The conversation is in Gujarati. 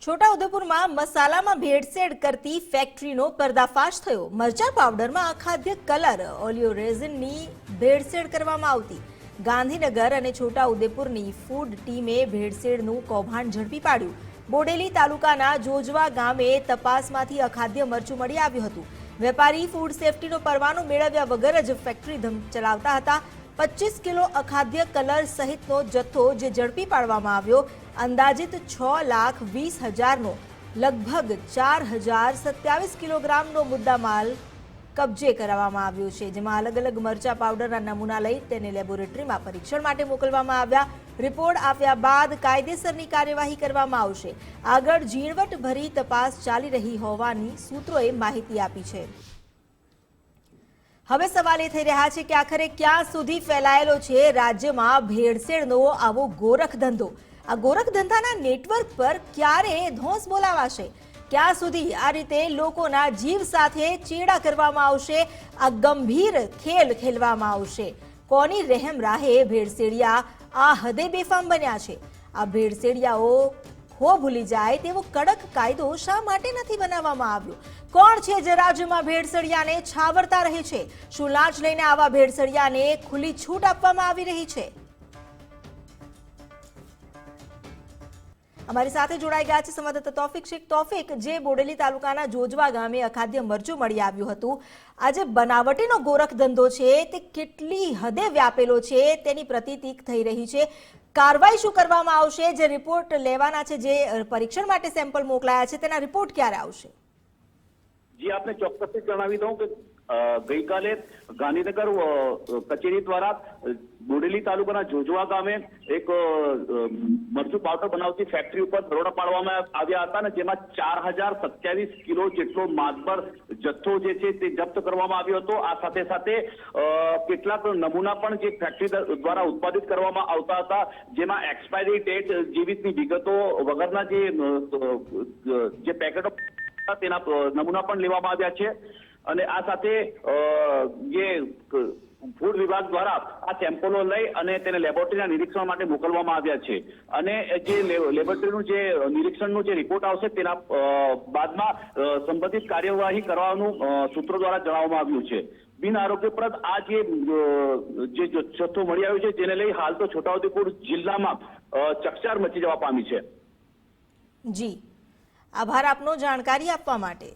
છોટાઉદેપુરમાં મસાલામાં ભેળસેળ કરતી ફેક્ટરીનો પર્દાફાશ થયો। મરચા પાવડરમાં અખાદ્ય કલર ઓલિયોરેઝિનની ભેળસેળ કરવામાં આવતી। ગાંધીનગર અને છોટાઉદેપુરની ફૂડ ટીમે ભેળસેળનું કૌભાંડ ઝડપી પાડ્યું। બોડેલી તાલુકાના જોજવા ગામે તપાસમાંથી અખાદ્ય મરચું મળી આવ્યું હતું। વેપારી ફૂડ સેફટીનો પરવાનો મેળવ્યા વગર જ ફેક્ટરી ચલાવતા હતા। 25 કિલો અખાદ્ય કલર સહિતનો જથ્થો જે ઝડપી પાડવામાં આવ્યો। અંદાજિત 6,20,000નો લગભગ 4,027 કિલોગ્રામનો મુદ્દામાલ કબજે કરવામાં આવ્યો છે, જેમાં અલગ અલગ મરચા પાવડરના નમૂના લઈ તેને લેબોરેટરીમાં પરીક્ષણ માટે મોકલવામાં આવ્યા। રિપોર્ટ આવ્યા બાદ કાયદેસરની કાર્યવાહી કરવામાં આવશે। આગળ ઝીણવટભરી તપાસ ચાલી રહી હોવાની સૂત્રોએ માહિતી આપી છે। હવે સવાલ એ થઈ રહ્યા છે કે આખરે ક્યાં સુધી ફેલાયેલો છે રાજ્યમાં ભેળસેળનો આવો ગોરખ ધંધો। આ ગોરખ ધંધાના નેટવર્ક પર ક્યારે ધોંસ બોલાવાશે? ક્યાં સુધી આ રીતે લોકોના જીવ સાથે ચેડા કરવામાં આવશે? આ ગંભીર ખેલ ખેલવામાં આવશે? કોની રહેમ રાહે ભેળસેડિયા આ હદે બેફામ બન્યા છે? આ ભેળસેડિયાઓ ખો ભૂલી જાય તેવો કડક કાયદો શા માટે નથી બનાવવામાં આવ્યો? કોણ છે જે રાજ્યમાં ભેળસેડિયાને છાવરતા રહે છે? શું લાંચ લઈને આવા ભેળસેડિયાને ખુલ્લી છૂટ આપવામાં આવી રહી છે? અમારી સાથે જોડાઈ ગયા છે સંવાદદાતા તોફિક શેખ। તોફિક, જે બોડેલી તાલુકાના જોજવા ગામે અખાદ્ય મરચું મળી આવ્યું હતું, આજે બનાવટીનો ગોરખ ધંધો છે તે કેટલી હદે વ્યાપેલો છે તેની પ્રતીતિ થઈ રહી છે। કાર્યવાહી શું કરવામાં આવશે? જે રિપોર્ટ લેવાના છે, જે પરીક્ષણ માટે સેમ્પલ મોકલાયા છે, તેના રિપોર્ટ ક્યારે આવશે? જી, આપને ચોક્કસથી જણાવી દઉં કે ગઈકાલે ગાંધીનગર કચેરી દ્વારા બોડેલી તાલુકાના જોજવા ગામે એક મરચું પાવડર બનાવતી ફેક્ટરી ઉપર દરોડા પાડવામાં આવ્યા હતા અને જેમાં 4,027 કિલો જેટલો માતબર જથ્થો જે છે તે જપ્ત કરવામાં આવ્યો હતો। આ સાથે સાથે કેટલાક નમૂના પણ જે ફેક્ટરી દ્વારા ઉત્પાદિત કરવામાં આવતા હતા, જેમાં એક્સપાયરી ડેટ જેવી વિગતો વગરના જે પેકેટો તેના નમૂના પણ લેવામાં આવ્યા છે। અને આ સાથે જે ફૂડ વિભાગ દ્વારા આ સેમ્પલો લઈ અને તેને લેબોરેટરીના નિરીક્ષણ માટે મોકલવામાં આવ્યા છે અને જે લેબોરેટરીનું જે નિરીક્ષણનું જે રિપોર્ટ આવશે તેના બાદમાં સંબંધિત કાર્યવાહી કરવાનું સૂત્રો દ્વારા જણાવવામાં આવ્યું છે। બિન આરોગ્યપ્રદ આ જે જથ્થો મળી આવ્યો છે, જેને લઈ હાલ તો છોટાઉદેપુર જિલ્લામાં ચકચાર મચી જવા પામી છે। જી, આભાર આપનો જાણકારી આપવા માટે।